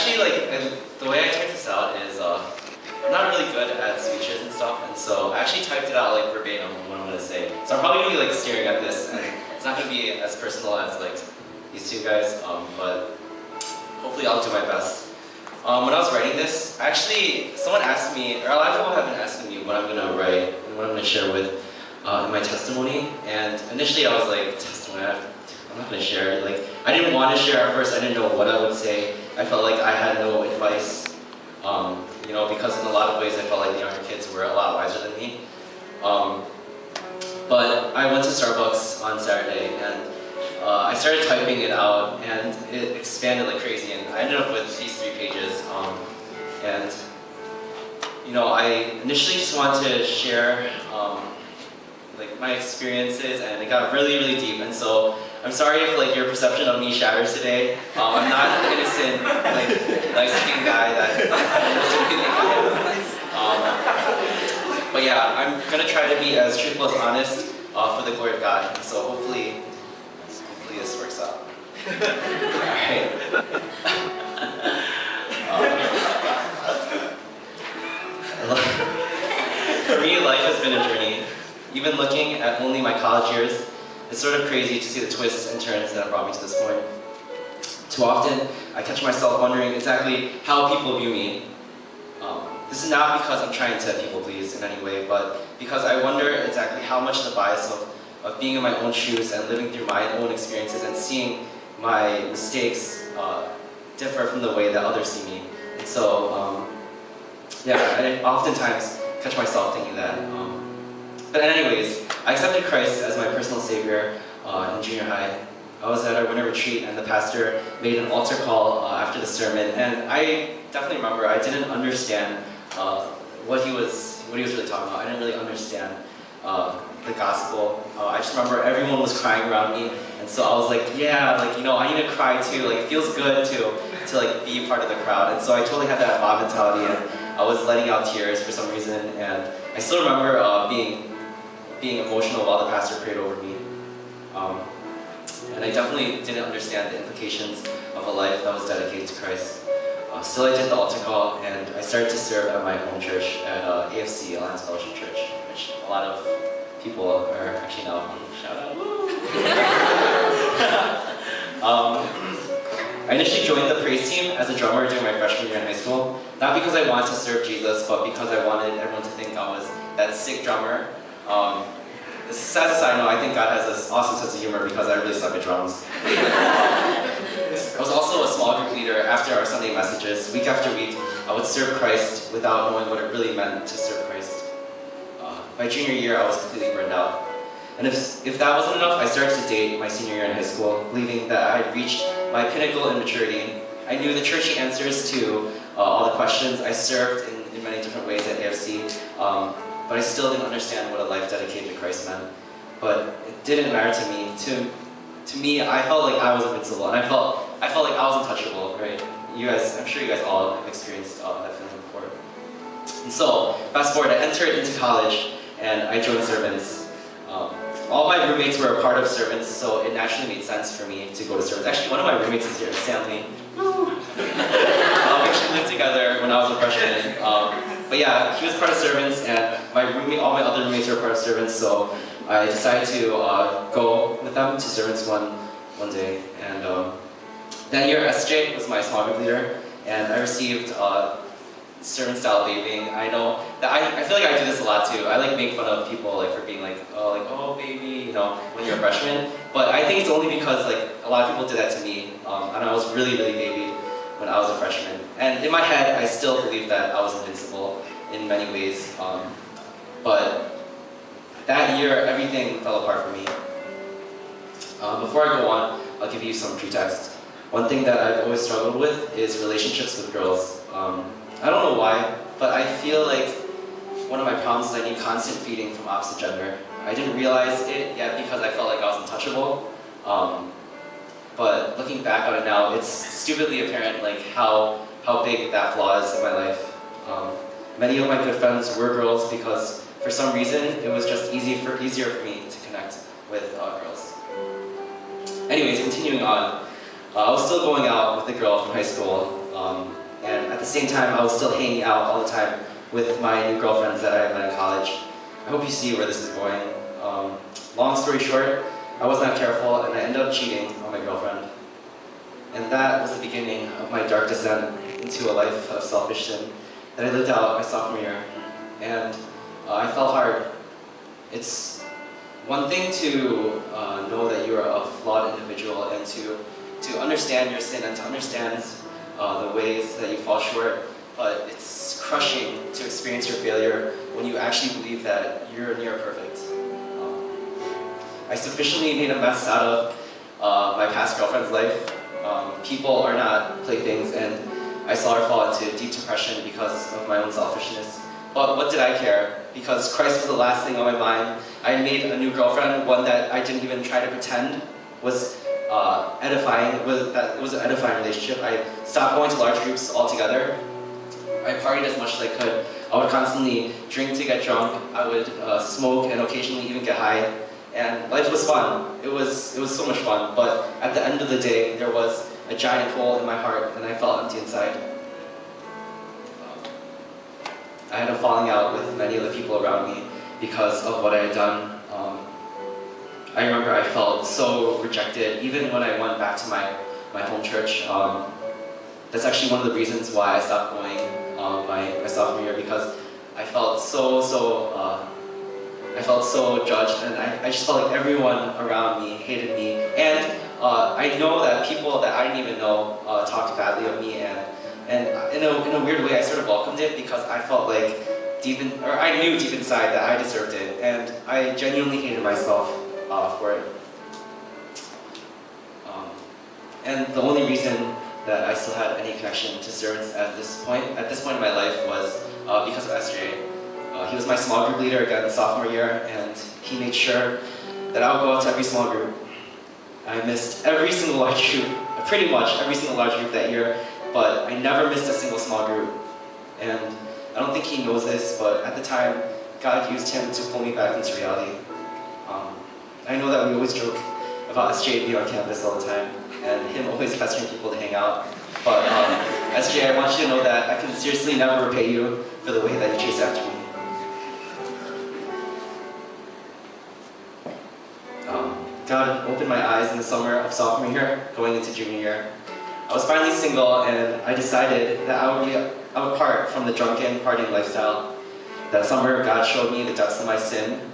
actually, the way I typed this out is, I'm not really good at speeches and stuff, and so I actually typed it out like verbatim what I'm going to say. So I'm probably going to be like staring at this, and it's not going to be as personal as like these two guys, but hopefully I'll do my best. When I was writing this, actually, someone asked me, or a lot of people have been asking me what I'm going to write and what I'm going to share with in my testimony, and initially I was like, testimony, I'm not going to share it. Like, I didn't want to share at first, I didn't know what I would say. I felt like I had no advice, you know, because in a lot of ways I felt like the younger kids were a lot wiser than me. But I went to Starbucks on Saturday, and I started typing it out, and it expanded like crazy, and I ended up with these 3 pages. And you know, I initially just wanted to share like my experiences, and it got really, really deep. And so I'm sorry if like your perception of me shatters today. I'm not an innocent, like light-skinned guy that most of you think I am. But yeah, I'm gonna try to be as truthful as honest for the glory of God. And so hopefully this works out. Alright. For me, life has been a journey. Even looking at only my college years, it's sort of crazy to see the twists and turns that have brought me to this point. Too often, I catch myself wondering exactly how people view me. This is not because I'm trying to people please in any way, but because I wonder exactly how much the bias of being in my own shoes and living through my own experiences and seeing my mistakes differ from the way that others see me. And so, yeah, I oftentimes catch myself thinking that. But anyways, I accepted Christ as my personal savior in junior high. I was at our winter retreat, and the pastor made an altar call after the sermon, and I definitely remember I didn't understand what he was really talking about. I didn't really understand the gospel. I just remember everyone was crying around me, and so I was like, yeah, like, you know, I need to cry too. Like, it feels good to like be part of the crowd. And so I totally had that mob mentality, and I was letting out tears for some reason. And I still remember being emotional while the pastor prayed over me. And I definitely didn't understand the implications of a life that was dedicated to Christ. Still, I did the altar call, and I started to serve at my home church at AFC, Alliance Fellowship Church, which a lot of people are actually now on. Shout out, woo! I initially joined the praise team as a drummer during my freshman year in high school, not because I wanted to serve Jesus, but because I wanted everyone to think I was that sick drummer. As a side note, I think God has this awesome sense of humor because I really suck at drums. I was also a small group leader after our Sunday messages. Week after week, I would serve Christ without knowing what it really meant to serve Christ. My junior year, I was completely burned out. And if that wasn't enough, I started to date my senior year in high school, believing that I had reached my pinnacle in maturity. I knew the churchy answers to all the questions. I served in many different ways at AFC. But I still didn't understand what a life dedicated to Christ meant. But it didn't matter to me. To me, I felt like I was invincible, and I felt like I was untouchable, right? You guys, I'm sure you guys all have experienced that feeling before. And so, fast forward, I entered into college, and I joined Servants. All my roommates were a part of Servants, so it naturally made sense for me to go to Servants. Actually, one of my roommates is here, Stanley. We actually lived together when I was a freshman. But yeah, he was part of Servants, and all my other roommates were part of Servants, so I decided to go with them to Servants one day. And that year, SJ was my small group leader, and I received servant-style babying. I know that I feel like I do this a lot too. I like make fun of people like for being like, oh baby, you know, when you're a freshman. But I think it's only because like a lot of people did that to me, and I was really, really babied when I was a freshman. And in my head, I still believe that I was invincible in many ways. But that year, everything fell apart for me. Before I go on, I'll give you some pretext. One thing that I've always struggled with is relationships with girls. I don't know why, but I feel like one of my problems is I need constant feeding from opposite gender. I didn't realize it yet because I felt like I was untouchable. But looking back on it now, it's stupidly apparent like how big that flaw is in my life. Many of my good friends were girls because for some reason it was just easier for me to connect with girls. Anyways, continuing on, I was still going out with a girl from high school. And at the same time, I was still hanging out all the time with my new girlfriends that I met in college. I hope you see where this is going. Long story short, I was not careful and I ended up cheating on my girlfriend. And that was the beginning of my dark descent into a life of selfish sin that I lived out my sophomore year. And I fell hard. It's one thing to know that you are a flawed individual and to understand your sin and to understand the ways that you fall short, but it's crushing to experience your failure when you actually believe that you're near perfect. I sufficiently made a mess out of my past girlfriend's life. People are not playthings, and I saw her fall into deep depression because of my own selfishness. But what did I care? Because Christ was the last thing on my mind. I made a new girlfriend, one that I didn't even try to pretend was edifying. It was an edifying relationship. I stopped going to large groups altogether. I partied as much as I could. I would constantly drink to get drunk. I would smoke and occasionally even get high. And life was fun. It was so much fun. But at the end of the day, there was a giant hole in my heart, and I felt empty inside. I had a falling out with many of the people around me because of what I had done. I remember I felt so rejected, even when I went back to my home church. That's actually one of the reasons why I stopped going my sophomore year, because I felt so judged, and I just felt like everyone around me hated me. And I know that people that I didn't even know talked badly of me, and in a weird way I sort of welcomed it, because I felt like I knew deep inside that I deserved it, and I genuinely hated myself for it. And the only reason that I still had any connection to servants at this point in my life was because of SJ. He was my small group leader again sophomore year, and he made sure that I would go out to every small group. I missed every single large group, pretty much every single large group that year, but I never missed a single small group. And I don't think he knows this, but at the time, God used him to pull me back into reality. I know that we always joke about SJ being on campus all the time, and him always pestering people to hang out. But SJ, I want you to know that I can seriously never repay you for the way that you chase after me. God opened my eyes in the summer of sophomore year, going into junior year. I was finally single, and I decided that I would part from the drunken partying lifestyle. That summer, God showed me the depths of my sin.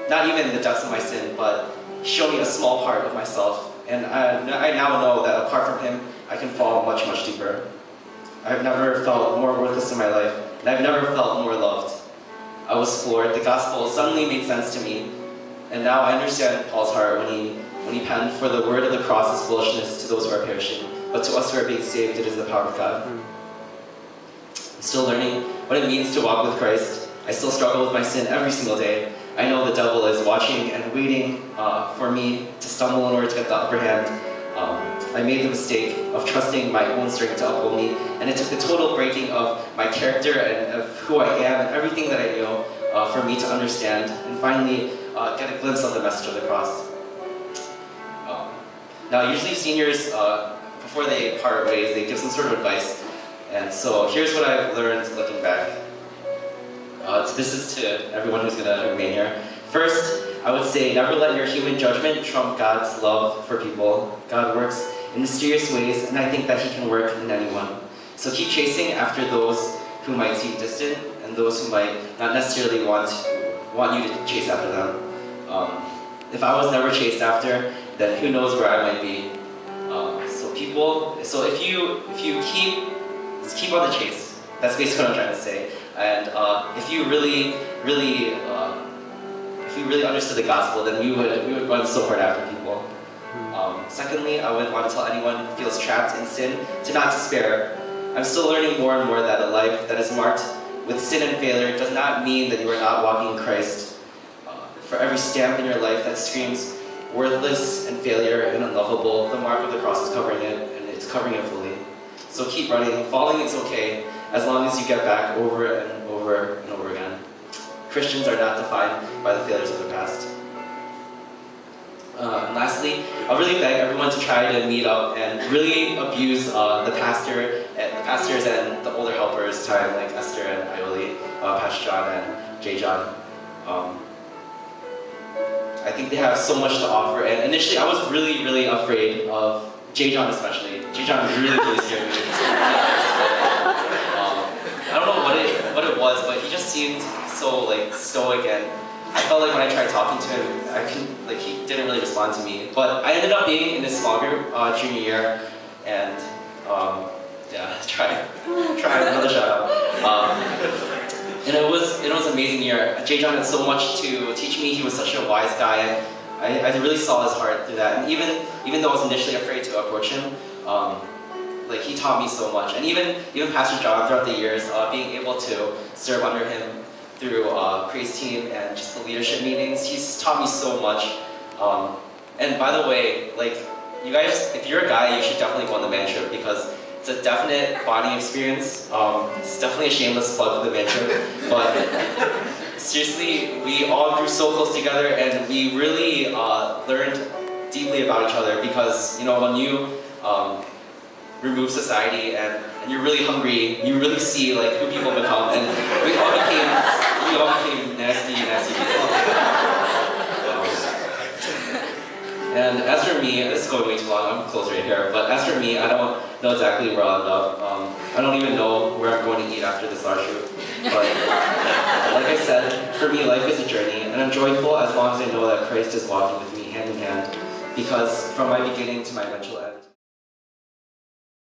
Not even the depths of my sin, but He showed me a small part of myself. And I now know that apart from Him, I can fall much, much deeper. I've never felt more worthless in my life, and I've never felt more loved. I was floored. The gospel suddenly made sense to me. And now I understand Paul's heart when he penned, "For the word of the cross is foolishness to those who are perishing, but to us who are being saved, it is the power of God." I'm still learning what it means to walk with Christ. I still struggle with my sin every single day. I know the devil is watching and waiting for me to stumble in order to get the upper hand. I made the mistake of trusting my own strength to uphold me, and it took the total breaking of my character and of who I am and everything that I knew for me to understand and finally get a glimpse of the message of the cross. Now, usually seniors, before they part ways, they give some sort of advice. And so here's what I've learned looking back. This is to everyone who's going to remain here. First, I would say never let your human judgment trump God's love for people. God works in mysterious ways, and I think that He can work in anyone. So keep chasing after those who might seem distant and those who might not necessarily want you to chase after them. If I was never chased after, then who knows where I might be. So if you keep on the chase. That's basically what I'm trying to say. And if you really understood the gospel, then we would run so hard after people. Secondly, I would want to tell anyone who feels trapped in sin to not despair. I'm still learning more and more that a life that is marked with sin and failure does not mean that you are not walking in Christ. For every stamp in your life that screams worthless and failure and unlovable, the mark of the cross is covering it, and it's covering it fully. So keep running. Falling is okay, as long as you get back over and over and over again. Christians are not defined by the failures of the past. And lastly, lastly, I really beg everyone to try to meet up and really abuse the pastors and the older helpers time, like Esther and Ioli, Pastor John and Jay John. I think they have so much to offer, and initially I was really afraid of Jay John especially. Jay John really scared me. I don't know what it was, but he just seemed so like stoic, and I felt like when I tried talking to him, he didn't really respond to me. But I ended up being in this small group junior year, and yeah, try another shout out. And it was an amazing year. Jay John had so much to teach me. He was such a wise guy, and I really saw his heart through that. And even though I was initially afraid to approach him, he taught me so much. And even Pastor John throughout the years, being able to serve under him through praise team and just the leadership meetings, he's taught me so much. And by the way, you guys, if you're a guy, you should definitely go on the man trip because it's a definite bonding experience. It's definitely a shameless plug for the man trip, but seriously, we all grew so close together, and we really learned deeply about each other because when you remove society and you're really hungry, you really see who people become, and we all became nasty people. And as for me, this is going way too long, I'm close right here, but as for me, I don't know exactly where I'll end up. I don't even know where I'm going to eat after this large shoot. But like I said, for me, life is a journey, and I'm joyful as long as I know that Christ is walking with me hand in hand, because from my beginning to my eventual end,